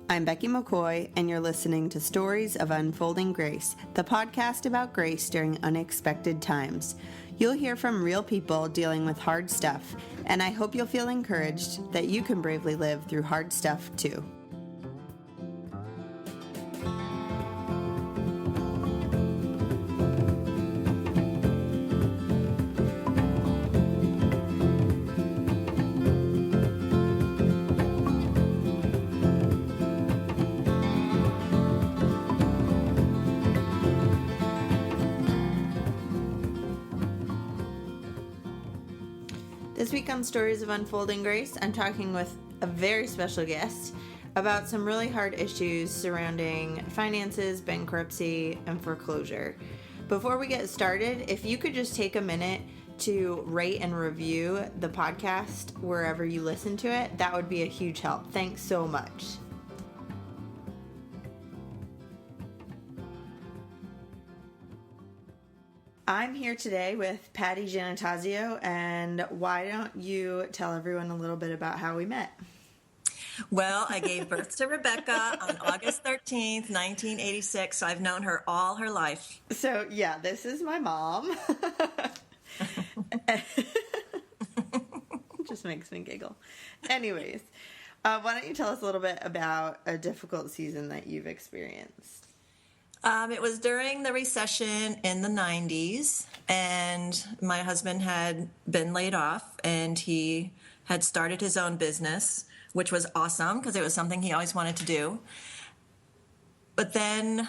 I'm Becky McCoy, and you're listening to Stories of Unfolding Grace, the podcast about grace during unexpected times. You'll hear from real people dealing with hard stuff, and I hope you'll feel encouraged that you can bravely live through hard stuff too. This week on Stories of Unfolding Grace, I'm talking with a very special guest about some really hard issues surrounding finances, bankruptcy, and foreclosure. Before we get started, if you could just take a minute to rate and review the podcast wherever you listen to it, that would be a huge help. Thanks so much. I'm here today with Patty Giannattasio, and why don't you tell everyone a little bit about how we met? Well, I gave birth to Rebecca on August 13th, 1986, so I've known her all her life. So, yeah, this is my mom. Just makes me giggle. Anyways, why don't you tell us a little bit about a difficult season that you've experienced? It was during the recession in the 90s, and my husband had been laid off, and he had started his own business, which was awesome because it was something he always wanted to do. But then,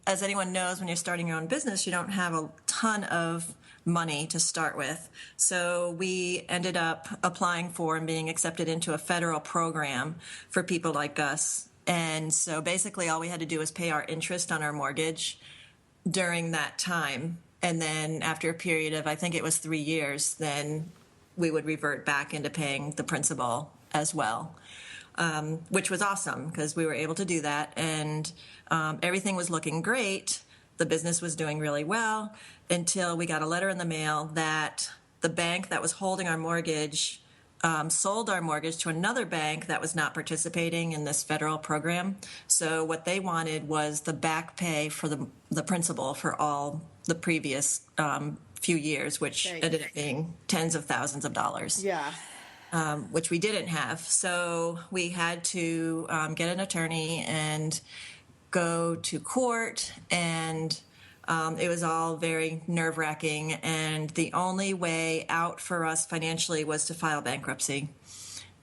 as anyone knows, when you're starting your own business, you don't have a ton of money to start with. So we ended up applying for and being accepted into a federal program for people like us. And so basically all we had to do was pay our interest on our mortgage during that time. And then after a period of, I think it was 3 years, then we would revert back into paying the principal as well, which was awesome because we were able to do that. And everything was looking great. The business was doing really well until we got a letter in the mail that the bank that was holding our mortgage sold our mortgage to another bank that was not participating in this federal program. So what they wanted was the back pay for the principal for all the previous few years, which ended up being tens of thousands of dollars. Yeah. Which we didn't have. So we had to get an attorney and go to court, and it was all very nerve-wracking, and the only way out for us financially was to file bankruptcy.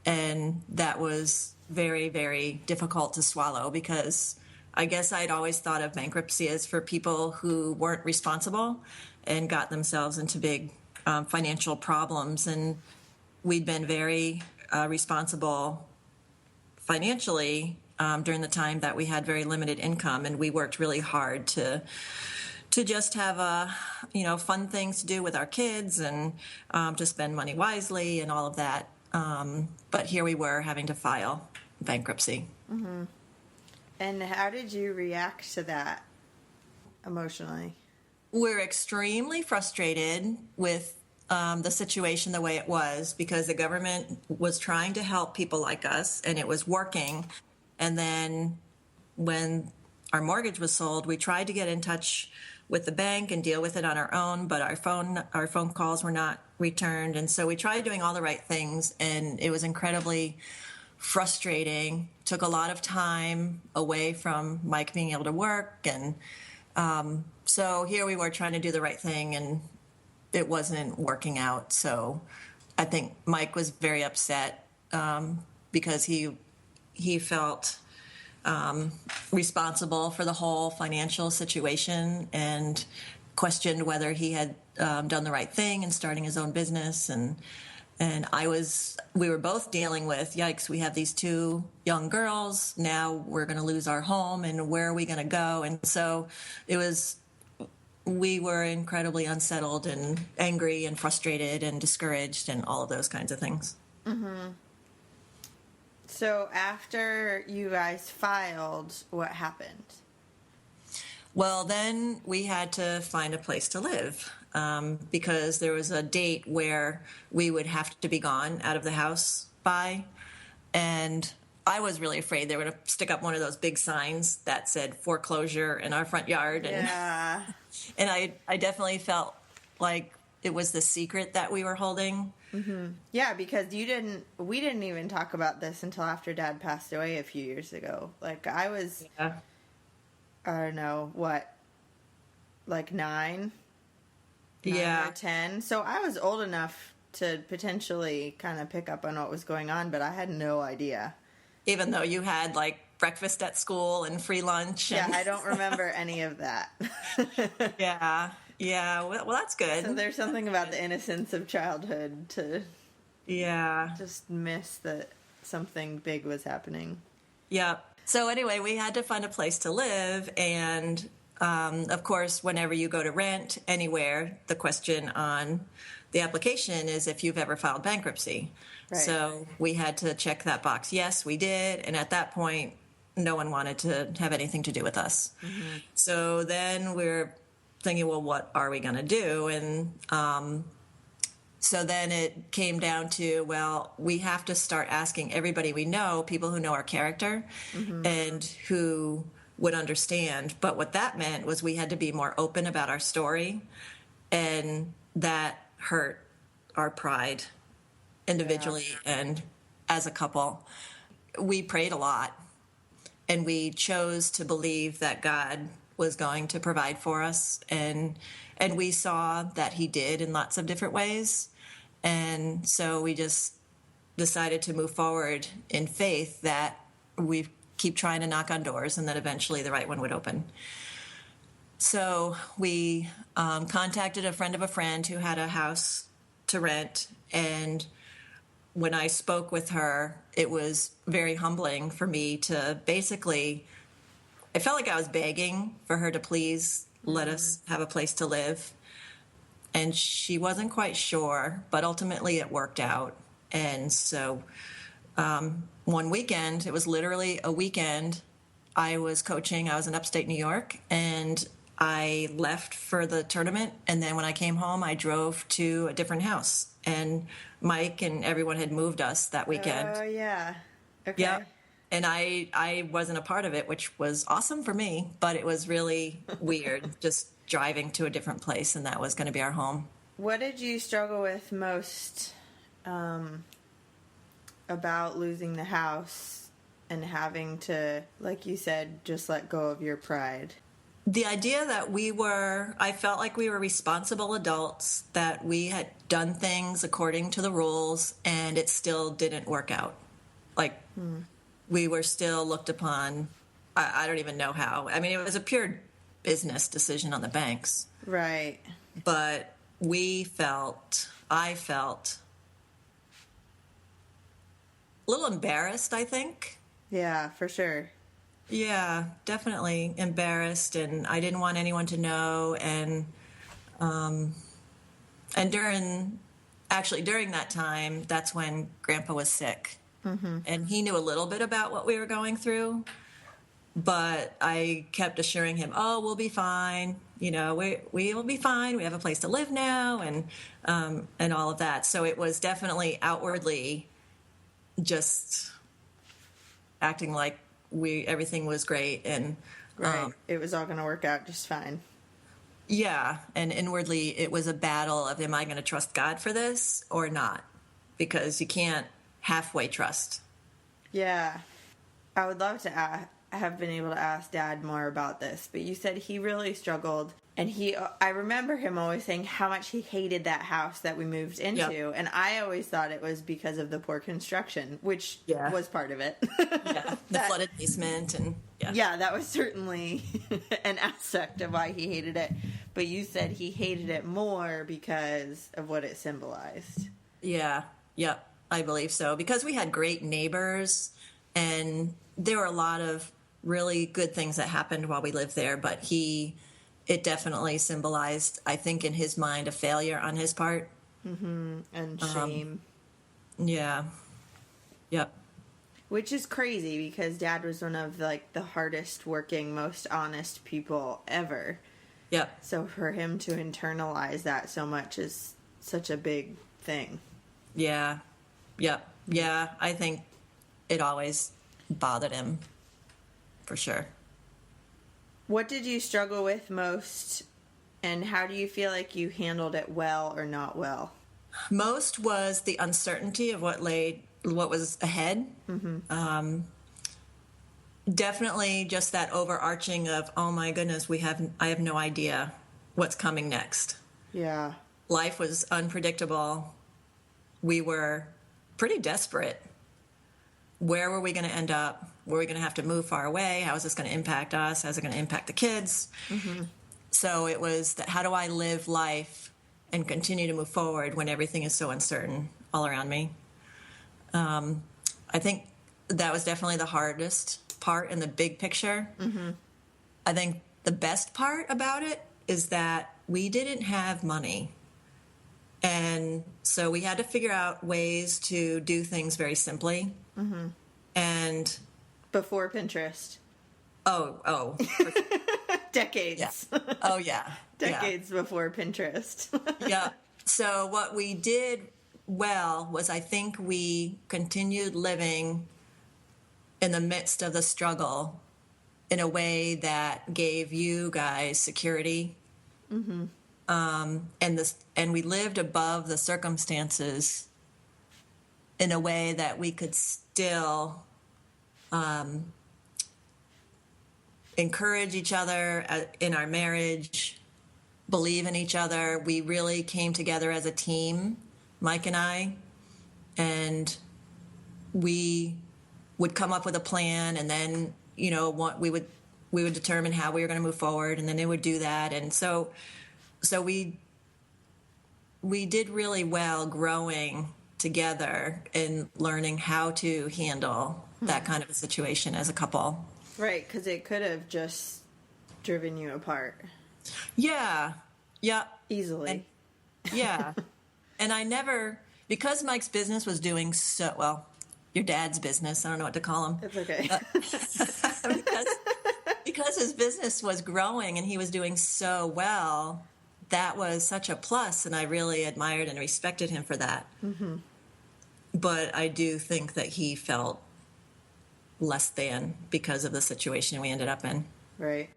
And that was very, very difficult to swallow because I guess I'd always thought of bankruptcy as for people who weren't responsible and got themselves into big financial problems. And we'd been very responsible financially during the time that we had very limited income, and we worked really hard to just have fun things to do with our kids and to spend money wisely and all of that. But here we were having to file bankruptcy. Mm-hmm. And how did you react to that emotionally? We're extremely frustrated with the situation the way it was because the government was trying to help people like us, and it was working. And then when our mortgage was sold, we tried to get in touch with the bank and deal with it on our own, but our phone calls were not returned. And so we tried doing all the right things, and it was incredibly frustrating. Took a lot of time away from Mike being able to work. And so here we were trying to do the right thing, and it wasn't working out. So I think Mike was very upset because he felt responsible for the whole financial situation and questioned whether he had done the right thing in starting his own business. And we were both dealing with, yikes, we have these two young girls. Now we're going to lose our home, and where are we going to go? And so we were incredibly unsettled and angry and frustrated and discouraged and all of those kinds of things. Mm-hmm. So after you guys filed, what happened? Well, then we had to find a place to live because there was a date where we would have to be gone out of the house by. And I was really afraid they were going to stick up one of those big signs that said foreclosure in our front yard. And, Yeah. and I definitely felt like it was the secret that we were holding. Yeah, because we didn't even talk about this until after Dad passed away a few years ago. Like, I was, Yeah. I don't know, what, like 9 Yeah. or 10? So I was old enough to potentially kind of pick up on what was going on, but I had no idea. Even though you had like breakfast at school and free lunch. Yeah, And, I don't remember any of that. yeah. Yeah. Well, that's good. So there's something about the innocence of childhood to Yeah. just miss that something big was happening. Yeah. So anyway, we had to find a place to live. And of course, whenever you go to rent anywhere, the question on the application is if you've ever filed bankruptcy. Right. So we had to check that box. Yes, we did. And at that point, no one wanted to have anything to do with us. So then we're thinking, well, what are we going to do? And so then it came down to, well, we have to start asking everybody we know, people who know our character and who would understand. But what that meant was we had to be more open about our story, and that hurt our pride individually and as a couple. We prayed a lot, and we chose to believe that God was going to provide for us, and we saw that he did in lots of different ways. And so we just decided to move forward in faith that we keep trying to knock on doors and that eventually the right one would open. So we contacted a friend of a friend who had a house to rent, and when I spoke with her, it was very humbling for me to basically, I felt like I was begging for her to please let us have a place to live. And she wasn't quite sure, but ultimately it worked out. And so one weekend, it was literally a weekend, I was coaching. I was in upstate New York, and I left for the tournament. And then when I came home, I drove to a different house. And Mike and everyone had moved us that weekend. Oh, yeah. Okay. Yeah. And I wasn't a part of it, which was awesome for me, but it was really weird just driving to a different place, and that was going to be our home. What did you struggle with most about losing the house and having to, like you said, just let go of your pride? The idea that I felt like we were responsible adults, that we had done things according to the rules, and it still didn't work out. Like, we were still looked upon, I don't even know how. I mean, it was a pure business decision on the banks. Right. But I felt a little embarrassed, I think. Yeah, for sure. Yeah, definitely embarrassed, and I didn't want anyone to know. And during that time, that's when Grandpa was sick, and he knew a little bit about what we were going through. But I kept assuring him, "Oh, we'll be fine. You know, we will be fine. We have a place to live now, and all of that." So it was definitely outwardly just acting like everything was great, and Right. It was all going to work out just fine. yeah, and inwardly it was a battle of, am I going to trust God for this or not? Because you can't halfway trust. Yeah. I would love to have been able to ask Dad more about this, but you said he really struggled, and I remember him always saying how much he hated that house that we moved into. Yep. And I always thought it was because of the poor construction, which was part of it. Yeah, the flooded basement, and yeah, that was certainly an aspect of why he hated it. But you said he hated it more because of what it symbolized. Yeah, yep, I believe so. Because we had great neighbors, and there were a lot of really good things that happened while we lived there, but it definitely symbolized, I think, in his mind, a failure on his part. Mm-hmm. And shame. Yeah. Yep. Which is crazy, because Dad was one of the hardest working, most honest people ever. Yep. So for him to internalize that so much is such a big thing. Yeah. Yep. Yeah, I think it always bothered him, for sure. What did you struggle with most, and how do you feel like you handled it well or not well? Most was the uncertainty of what was ahead. Definitely just that overarching of, oh my goodness, I have no idea what's coming next. Yeah. Life was unpredictable. We were pretty desperate. Where were we going to end up? Were we going to have to move far away? How is this going to impact us? How's it going to impact the kids? So it was that, how do I live life and continue to move forward when everything is so uncertain all around me? I think that was definitely the hardest part in the big picture. I think the best part about it is that we didn't have money. And so we had to figure out ways to do things very simply. And before Pinterest. Oh. Decades. Yeah. Oh, yeah. Decades before Pinterest. Yeah. So what we did well was, I think we continued living in the midst of the struggle in a way that gave you guys security. And we lived above the circumstances in a way that we could still encourage each other in our marriage, believe in each other. We really came together as a team, Mike and I, and we would come up with a plan, and then, you know, we would determine how we were going to move forward, and then they would do that. And so we did really well growing together and learning how to handle that kind of a situation as a couple. Right, because it could have just driven you apart. Yeah. Easily. And I never, because Mike's business was doing so well, your dad's business, I don't know what to call him. It's okay. Because his business was growing and he was doing so well, that was such a plus, and I really admired and respected him for that. But I do think that he felt less than because of the situation we ended up in. Right.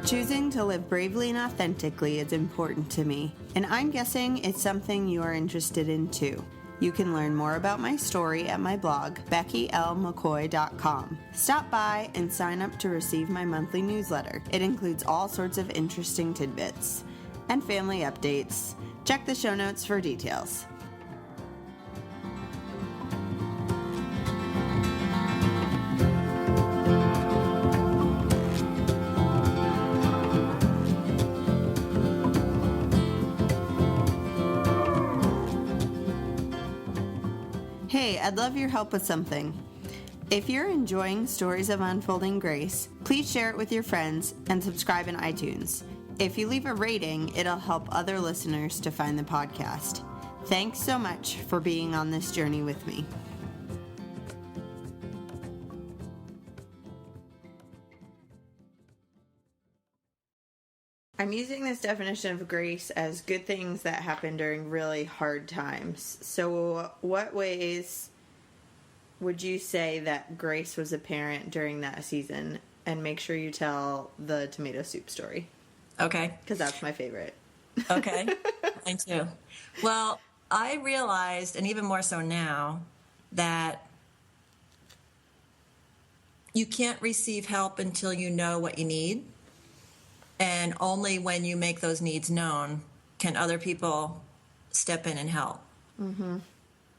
Choosing to live bravely and authentically is important to me, and I'm guessing it's something you are interested in too. You can learn more about my story at my blog, beckylmccoy.com. Stop by and sign up to receive my monthly newsletter. It includes all sorts of interesting tidbits and family updates. Check the show notes for details. Hey, I'd love your help with something. If you're enjoying Stories of Unfolding Grace, please share it with your friends and subscribe in iTunes. If you leave a rating, it'll help other listeners to find the podcast. Thanks so much for being on this journey with me. I'm using this definition of grace as good things that happen during really hard times. So what ways would you say that grace was apparent during that season? And make sure you tell the tomato soup story. Okay. Because that's my favorite. Okay. Mine too. Well, I realized, and even more so now, that you can't receive help until you know what you need. And only when you make those needs known can other people step in and help.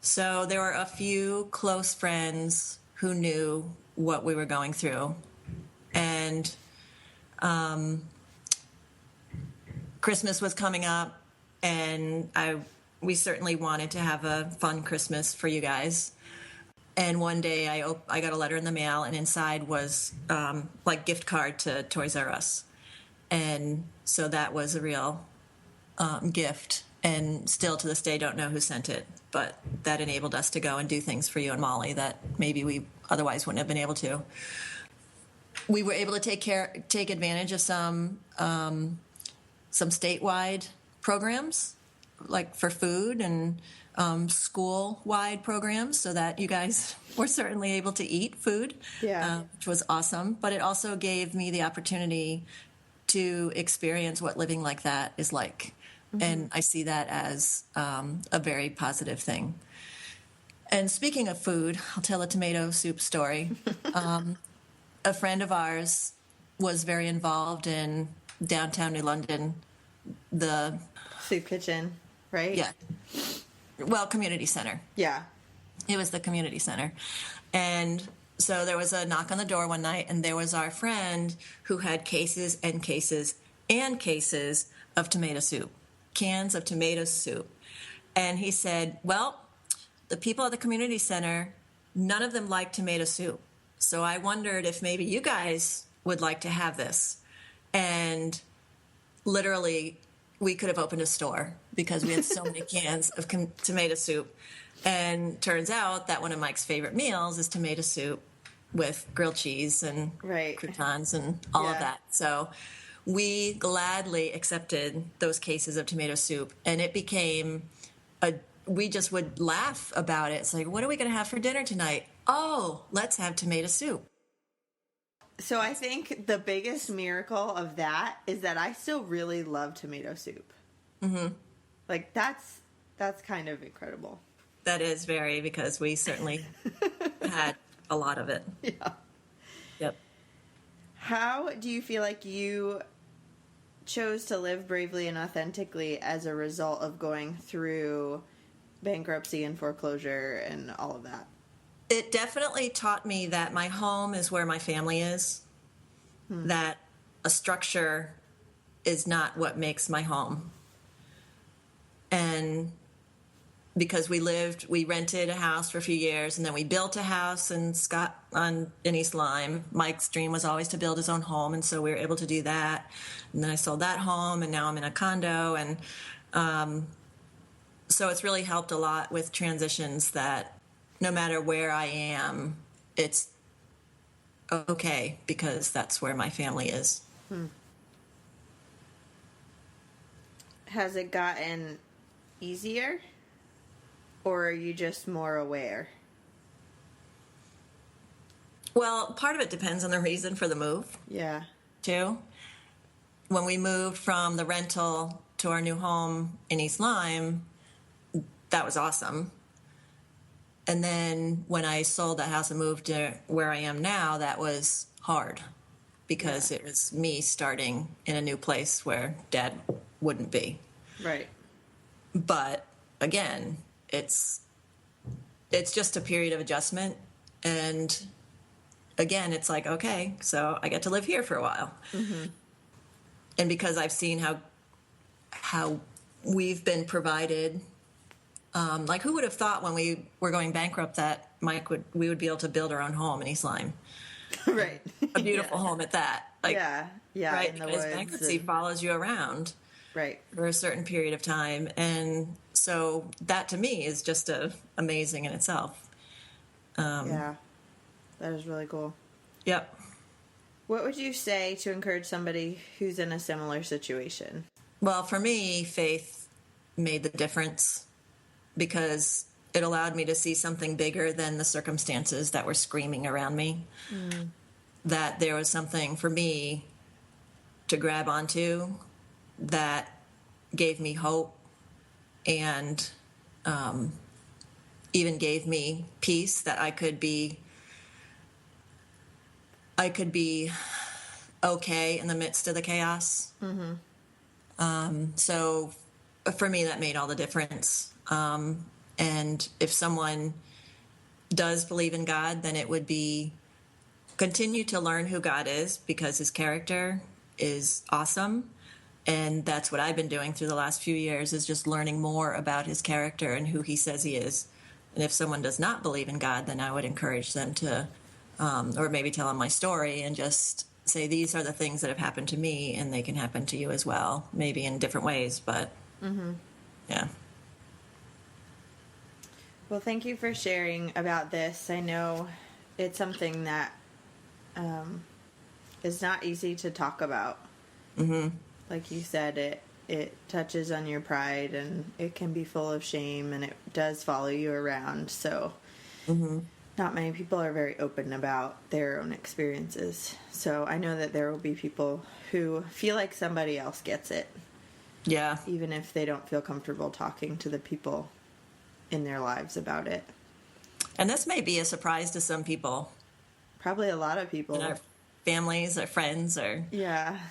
So there were a few close friends who knew what we were going through. And Christmas was coming up, and we certainly wanted to have a fun Christmas for you guys. And one day I got a letter in the mail, and inside was like gift card to Toys R Us. And so that was a real gift, and still to this day don't know who sent it, but that enabled us to go and do things for you and Molly that maybe we otherwise wouldn't have been able to. We were able to take advantage of some statewide programs, like for food, and school-wide programs so that you guys were certainly able to eat food, which was awesome. But it also gave me the opportunity to experience what living like that is like. Mm-hmm. And I see that as a very positive thing. And speaking of food, I'll tell a tomato soup story. A friend of ours was very involved in downtown New London, the soup kitchen, right? Yeah. Well, community center. Yeah. It was the community center. And so there was a knock on the door one night, and there was our friend who had cases and cases and cases of tomato soup, cans of tomato soup. And he said, well, the people at the community center, none of them like tomato soup. So I wondered if maybe you guys would like to have this. And literally, we could have opened a store because we had so many cans of tomato soup. And turns out that one of Mike's favorite meals is tomato soup with grilled cheese and croutons and all of that. So we gladly accepted those cases of tomato soup. And it became we just would laugh about it. It's like, what are we going to have for dinner tonight? Oh, let's have tomato soup. So I think the biggest miracle of that is that I still really love tomato soup. Mm-hmm. Like, that's kind of incredible. That is very, because we certainly had a lot of it. Yeah. Yep. How do you feel like you chose to live bravely and authentically as a result of going through bankruptcy and foreclosure and all of that? It definitely taught me that my home is where my family is, that a structure is not what makes my home. And because we rented a house for a few years, and then we built a house in East Lyme. Mike's dream was always to build his own home, and so we were able to do that. And then I sold that home, and now I'm in a condo. And so it's really helped a lot with transitions that no matter where I am, it's okay because that's where my family is. Has it gotten easier, or are you just more aware? Well, part of it depends on the reason for the move. Yeah. Too. When we moved from the rental to our new home in East Lyme, that was awesome. And then when I sold that house and moved to where I am now, that was hard because it was me starting in a new place where Dad wouldn't be. Right. But again, it's just a period of adjustment. And again, it's like, okay, so I get to live here for a while. Mm-hmm. And because I've seen how we've been provided. Like, who would have thought when we were going bankrupt that we would be able to build our own home in East Lyme? Right. A beautiful home at that. Like, yeah. Right, in the because woods bankruptcy follows you around. Right. For a certain period of time. And so that, to me, is just amazing in itself. Yeah. That is really cool. Yep. What would you say to encourage somebody who's in a similar situation? Well, for me, faith made the difference, because it allowed me to see something bigger than the circumstances that were screaming around me. That there was something for me to grab onto that gave me hope and even gave me peace, that I could be okay in the midst of the chaos. Mm-hmm. So for me, that made all the difference. And if someone does believe in God, then it would be continue to learn who God is, because his character is awesome. And that's what I've been doing through the last few years, is just learning more about his character and who he says he is. And if someone does not believe in God, then I would encourage them to, or maybe tell them my story and just say, these are the things that have happened to me, and they can happen to you as well, maybe in different ways, but yeah. Well, thank you for sharing about this. I know it's something that is not easy to talk about. Mm-hmm. Like you said, it touches on your pride, and it can be full of shame, and it does follow you around. So not many people are very open about their own experiences. So I know that there will be people who feel like somebody else gets it. Yeah. Even if they don't feel comfortable talking to the people in their lives about it. And this may be a surprise to some people. Probably a lot of people. In our families or friends or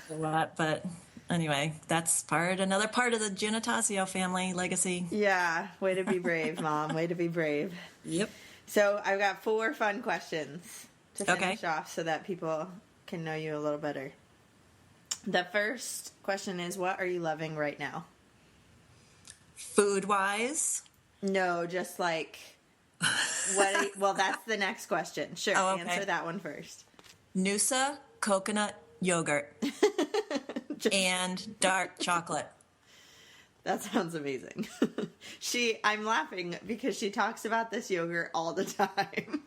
what. But anyway, that's another part of the Giannattasio family legacy. Yeah. Way to be brave, Mom. Way to be brave. Yep. So I've got 4 fun questions to finish off so that people can know you a little better. The first question is, what are you loving right now? Food-wise? No, just like... well, that's the next question. Sure, answer that one first. Noosa coconut yogurt and dark chocolate. That sounds amazing. I'm laughing because she talks about this yogurt all the time.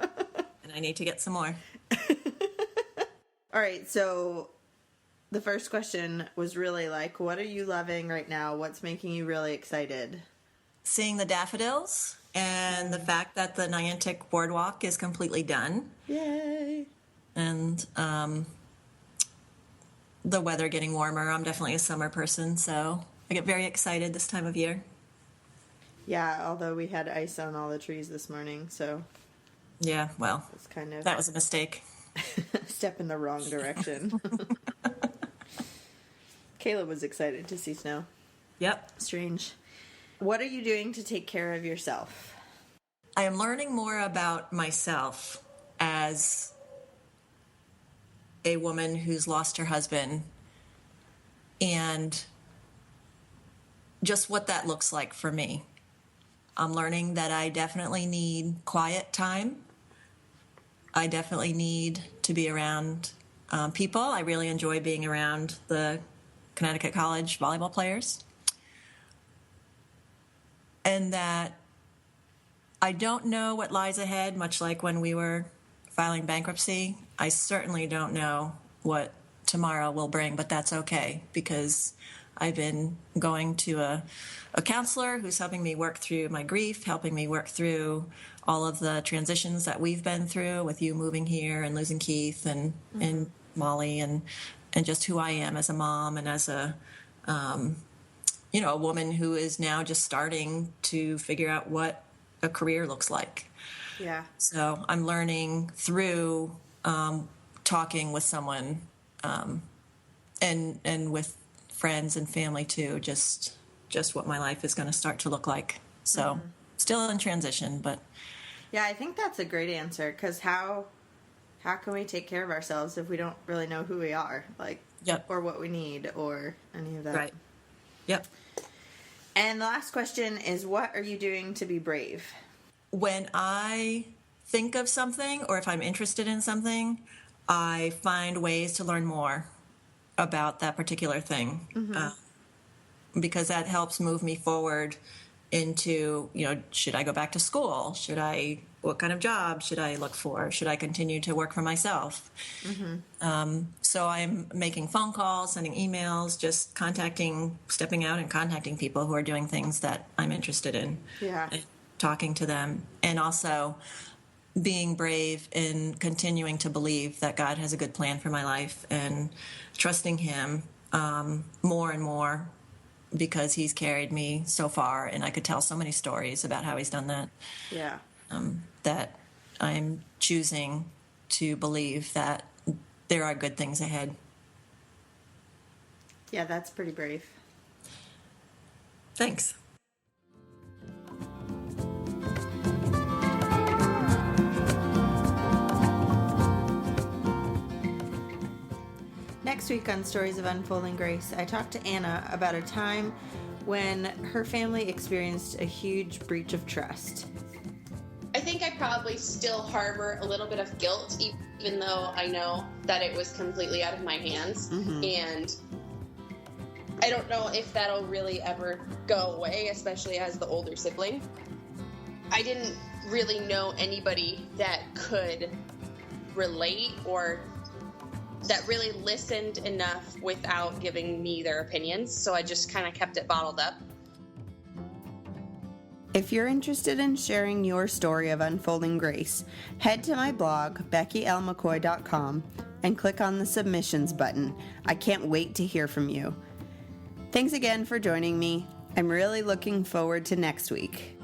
And I need to get some more. All right, so the first question was really like, what are you loving right now? What's making you really excited? Seeing the daffodils. And the fact that the Niantic boardwalk is completely done. Yay. And the weather getting warmer. I'm definitely a summer person, so I get very excited this time of year. Yeah, although we had ice on all the trees this morning, so... Yeah, well, that was a mistake. A step in the wrong direction. Kayla was excited to see snow. Yep. Strange. What are you doing to take care of yourself? I am learning more about myself as a woman who's lost her husband and just what that looks like for me. I'm learning that I definitely need quiet time. I definitely need to be around people. I really enjoy being around the Connecticut College volleyball players. And that I don't know what lies ahead, much like when we were filing bankruptcy. I certainly don't know what tomorrow will bring, but that's okay because I've been going to a counselor who's helping me work through my grief, helping me work through all of the transitions that we've been through with you moving here and losing Keith and Molly and just who I am as a mom and as a woman who is now just starting to figure out what a career looks like. Yeah. So I'm learning through talking with someone and with friends and family too, just what my life is going to start to look like. So still in transition, but. Yeah, I think that's a great answer because how can we take care of ourselves if we don't really know who we are, or what we need or any of that? Right. Yep. And the last question is, what are you doing to be brave? When I think of something or if I'm interested in something, I find ways to learn more about that particular thing because that helps move me forward into, should I go back to school? What kind of job should I look for? Should I continue to work for myself? So I'm making phone calls, sending emails, just stepping out and contacting people who are doing things that I'm interested in. Yeah. And talking to them. And also being brave in continuing to believe that God has a good plan for my life and trusting Him more and more because He's carried me so far. And I could tell so many stories about how He's done that. Yeah. That I'm choosing to believe that there are good things ahead. Yeah, that's pretty brave. Thanks. Next week on Stories of Unfolding Grace, I talked to Anna about a time when her family experienced a huge breach of trust. I think I probably still harbor a little bit of guilt, even though I know that it was completely out of my hands. And I don't know if that'll really ever go away, especially as the older sibling. I didn't really know anybody that could relate or that really listened enough without giving me their opinions. So I just kind of kept it bottled up. If you're interested in sharing your story of unfolding grace, head to my blog, beckylmccoy.com, and click on the submissions button. I can't wait to hear from you. Thanks again for joining me. I'm really looking forward to next week.